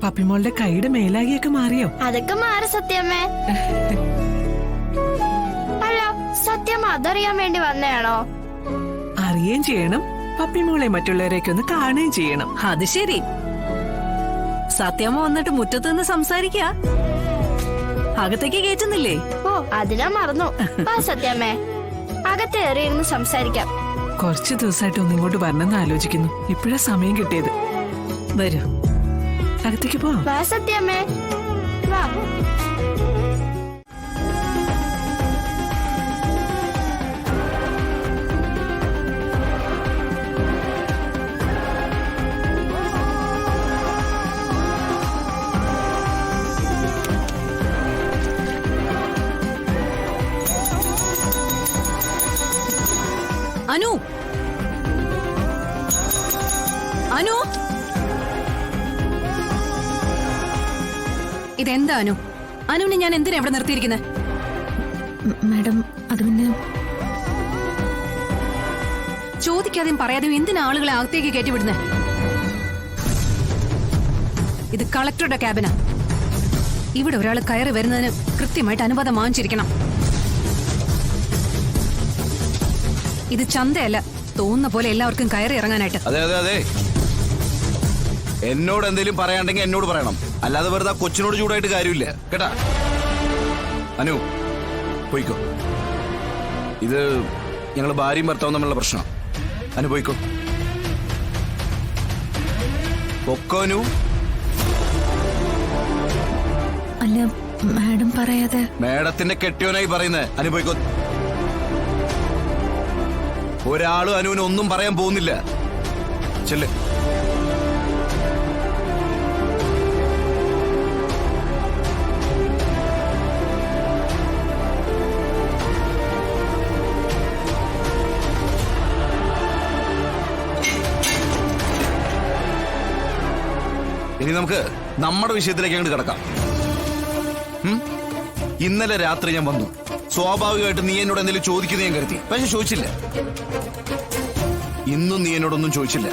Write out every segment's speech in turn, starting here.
പപ്പിമോളുടെ കൈയുടെ മേലാകിയൊക്കെ മാറിയോ? അതൊക്കെ മാറി സത്യമ്മേ. അല്ല, സത്യം അതറിയാൻ വേണ്ടി വന്നയാണോ? അറിയുകയും ചെയ്യണം, പപ്പിമോളെ മറ്റുള്ളവരെയൊക്കെ ഒന്ന് കാണുകയും ചെയ്യണം. അത് ശരി. സത്യമ്മ വന്നിട്ട് മുറ്റത്ത് നിന്ന് സംസാരിക്ക, അകത്തേക്ക് കേറ്റുന്നില്ലേ? ഓ, അതിനാ മറന്നു. ആ സത്യമ്മേ, അകത്തേറിയിരുന്ന് സംസാരിക്കാം. കുറച്ചു ദിവസമായിട്ട് ഒന്നിങ്ങോട്ട് വരണമെന്ന് ആലോചിക്കുന്നു. ഇപ്പോഴാ സമയം കിട്ടിയത്. വരൂ, അകത്തേക്ക് പോ. വാ സത്യമ്മേ, വാ. അനു, അനു, ഇതെന്താ അനു? അനുവിനെ ഞാൻ എന്തിനാ ഇവിടെ നിർത്തിയിരിക്കുന്നത്? മാഡം, അത് പിന്നെ ചോദിക്കാതെയും പറയാതെയും എന്തിനാ ആളുകളെ അകത്തേക്ക് കയറ്റിവിടുന്നേ? ഇത് കളക്ടറുടെ ക്യാബിനാ. ഇവിടെ ഒരാൾ കയറി വരുന്നതിന് കൃത്യമായിട്ട് അനുവാദം വാങ്ങിച്ചിരിക്കണം. ഇത് ചന്തയല്ല, തോന്നുന്ന പോലെ എല്ലാവർക്കും കയറി ഇറങ്ങാനായിട്ട്. അതെ അതെ അതെ, എന്നോട് എന്തെങ്കിലും പറയാണ്ടെങ്കിൽ എന്നോട് പറയണം, അല്ലാതെ വെറുതെ കൊച്ചിനോട് ചൂടായിട്ട് കാര്യമില്ല കേട്ടാ. അനു, പോയിക്കോ. ഇത് ഞങ്ങൾ ഭാര്യയും ഭർത്താവും തമ്മിലുള്ള പ്രശ്നം. അനു പോയിക്കോ, പൊക്കോ. അനു, അല്ല മാഡം പറയാതെ. മേഡത്തിന്റെ കെട്ടിയോനായി പറയുന്നേ. അനു പോയിക്കോ. ഒരാളും അനുവിന് ഒന്നും പറയാൻ പോകുന്നില്ല. ചെല്ല്. ഇനി നമുക്ക് നമ്മുടെ വിഷയത്തിലേക്ക് അങ്ങോട്ട് കിടക്കാം. ഇന്നലെ രാത്രി ഞാൻ വന്നു. സ്വാഭാവികമായിട്ട് നീ എന്നോട് എന്തെങ്കിലും ചോദിക്കുന്നത് ഞാൻ കരുതി, പക്ഷെ ചോദിച്ചില്ല. ഇന്നും നീ എന്നോടൊന്നും ചോദിച്ചില്ല.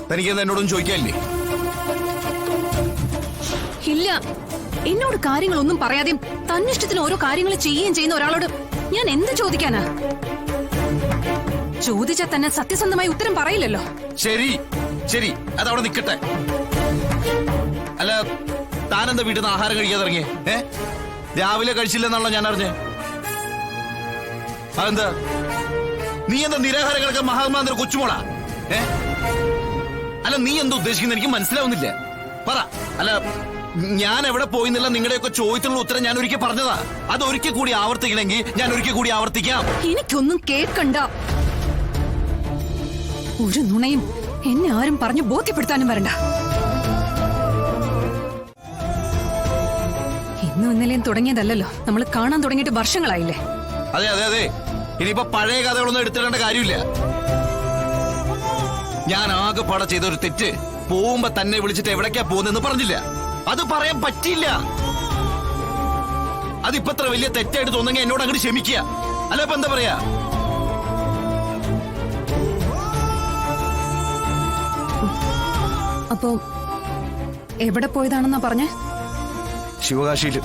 തനിക്കെന്താ എന്നോടൊന്നും ചോദിക്കാനില്ലേ? ഇല്ല, എന്നോട് കാര്യങ്ങളൊന്നും പറയാതെയും തന്നിഷ്ടത്തിന് ഓരോ കാര്യങ്ങൾ ചെയ്യുകയും ചെയ്യുന്ന ഒരാളോട് ഞാൻ എന്ത് ചോദിക്കാനാ? ചോദിച്ചാൽ തന്നെ സത്യസന്ധമായി ഉത്തരം പറയില്ലല്ലോ. ശരി ശരി, അതവിടെ നിൽക്കട്ടെ. അല്ല, താനെന്താ വീട്ടിൽ നിന്ന് ആഹാരം കഴിക്കാതെ ഇറങ്ങിയേ? രാവിലെ കഴിച്ചില്ലെന്നാണല്ലോ ഞാൻ അറിഞ്ഞേ. അതെന്താ? നീ എന്താ നിരാഹാരം കിടക്കാൻ മഹാത്മാന്തര കൊച്ചുമോളാ? അല്ല, നീ എന്താ ഉദ്ദേശിക്കുന്നത്? എനിക്ക് മനസ്സിലാവുന്നില്ല. പറ. അല്ല, ഞാൻ എവിടെ പോയിന്നില്ല നിങ്ങളുടെയൊക്കെ ചോദ്യത്തിനുള്ള ഉത്തരം ഞാൻ ഒരിക്കൽ പറഞ്ഞതാ. അത് ഒരിക്കൽ കൂടി ആവർത്തിക്കണമെങ്കിൽ ഞാൻ ഒരിക്കൽ കൂടി ആവർത്തിക്കാം. എനിക്കൊന്നും കേൾക്കണ്ട. ഒരു നുണയും എന്നെ ആരും പറഞ്ഞു ബോധ്യപ്പെടുത്താനും വരണ്ട. ഇന്നും ഇന്നലെയും തുടങ്ങിയതല്ലോ, നമ്മൾ കാണാൻ തുടങ്ങിയിട്ട് വർഷങ്ങളായില്ലേ? അതെ അതെ അതെ, ഇനിയിപ്പോ പഴയ കഥകളൊന്നും എടുത്തിടേണ്ട കാര്യമില്ല. ഞാൻ ആകെ പാടെ ചെയ്ത ഒരു തെറ്റ് പോകുമ്പോ തന്നെ വിളിച്ചിട്ട് എവിടേക്കാ പോകുന്നെന്ന് പറഞ്ഞില്ല. അത് പറയാൻ പറ്റില്ല. അതിപ്പോ ഇത്ര വലിയ തെറ്റായിട്ട് തോന്നുന്നെങ്കിൽ എന്നോട് അങ്ങോട്ട് ക്ഷമിക്കുക. അല്ല, ഇപ്പൊ എന്താ പറയാ? അപ്പോ എവിടെ പോയതാണെന്നാ പറഞ്ഞേ? ശിവകാശിയില്.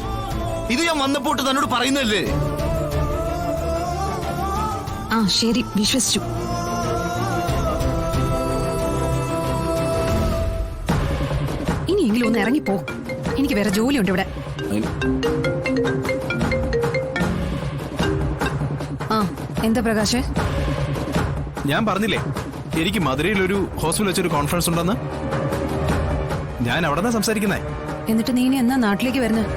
ഇത് ഞാൻ വന്നപ്പോട്ട് തന്നോട് പറയുന്നല്ലേ. ആ ശരി, വിശ്വസിച്ചു. ഇനിയെങ്കിലും ഒന്ന് ഇറങ്ങിപ്പോ, എനിക്ക് വേറെ ജോലിയുണ്ട് ഇവിടെ. ആ, എന്താ പ്രകാശ്? ഞാൻ പറഞ്ഞില്ലേ എനിക്ക് മധുരയിൽ ഒരു ഹോസ്പിറ്റൽ വെച്ചൊരു കോൺഫറൻസ് ഉണ്ടെന്ന്. ഞാൻ അവിടെ നിന്നാ സംസാരിക്കുന്നേ. എന്നിട്ട് നീ ഇനി എന്നാ നാട്ടിലേക്ക് വരുന്നത്?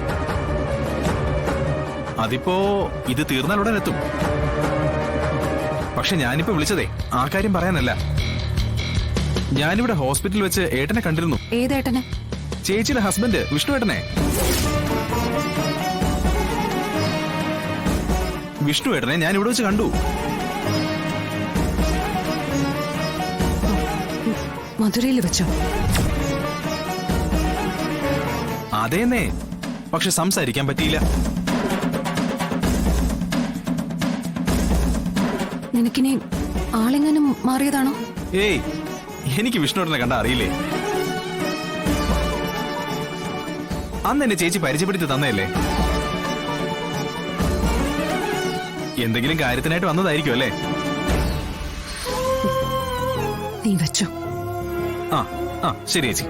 അതിപ്പോ ഇത് തീർന്നാൽ ഉടൻ എത്തും. പക്ഷെ ഞാനിപ്പോ വിളിച്ചതേ ആ കാര്യം പറയാനല്ല. ഞാനിവിടെ ഹോസ്പിറ്റലിൽ വെച്ച് ഏട്ടനെ കണ്ടിരുന്നു. ഏതേട്ടന്? ചേച്ചിയുടെ ഹസ്ബൻഡ് വിഷ്ണു ഏട്ടനെ. വിഷ്ണു ഏട്ടനെ ഞാൻ ഇവിടെ വെച്ച് കണ്ടു. മധുരയിൽ വെച്ചോ? അതേന്നേ, പക്ഷെ സംസാരിക്കാൻ പറ്റിയില്ല. നിനക്കിനി ആളെങ്ങാനും മാറിയതാണോ? ഏയ്, എനിക്ക് വിഷ്ണുവിനെ കണ്ട അറിയില്ലേ. അന്ന് എന്നെ ചേച്ചി പരിചയപ്പെടുത്തി തന്നതല്ലേ? എന്തെങ്കിലും കാര്യത്തിനായിട്ട് വന്നതായിരിക്കും അല്ലേ? നീ വെച്ചോ. ആ ആ ശരി ചേച്ചി.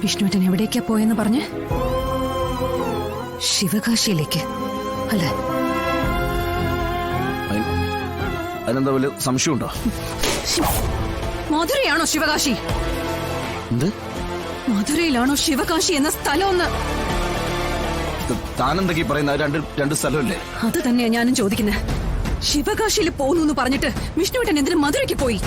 വിഷ്ണുവേട്ടൻ എവിടേക്കാ പോയെന്ന് പറഞ്ഞ്? ശിവകാശിയിലേക്ക് അല്ലേ? അതിനെന്താ വലിയ സംശയമുണ്ടോ? മധുരയാണോ ശിവകാശി? എന്ത്? മധുരയിലാണോ ശിവകാശി എന്ന സ്ഥലമൊന്ന്? താനെന്തൊക്കെ പറയുന്ന രണ്ട് സ്ഥലമല്ലേ? അത് തന്നെയാ ഞാനും ചോദിക്കുന്നത്. ശിവകാശിയിൽ പോകുന്നു എന്ന് പറഞ്ഞിട്ട് വിഷ്ണുവേട്ടൻ എന്തിനു മധുരയ്ക്ക് പോയി?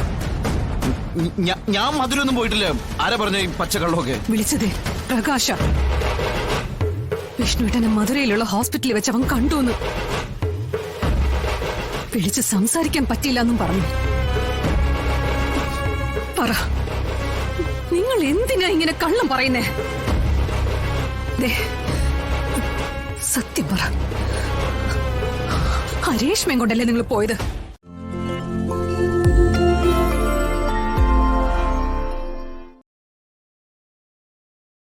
ഞാൻ മധുരൊന്നും പോയിട്ടില്ല. ആരാ പറഞ്ഞ ഈ പച്ചക്കള്ളമൊക്കെ? വിളിച്ചതേ പ്രകാശ. വിഷ്ണുവേട്ടനെ മധുരയിലുള്ള ഹോസ്പിറ്റലിൽ വെച്ച് അവൻ കണ്ടുവന്നു. വിളിച്ച് സംസാരിക്കാൻ പറ്റില്ല എന്നും പറഞ്ഞു. പറ, നിങ്ങൾ എന്തിനാ ഇങ്ങനെ കള്ളം പറയുന്നേ? ദേ, സത്യം പറ. ആ രേഷ്മയും കൊണ്ടല്ലേ നിങ്ങൾ പോയത്?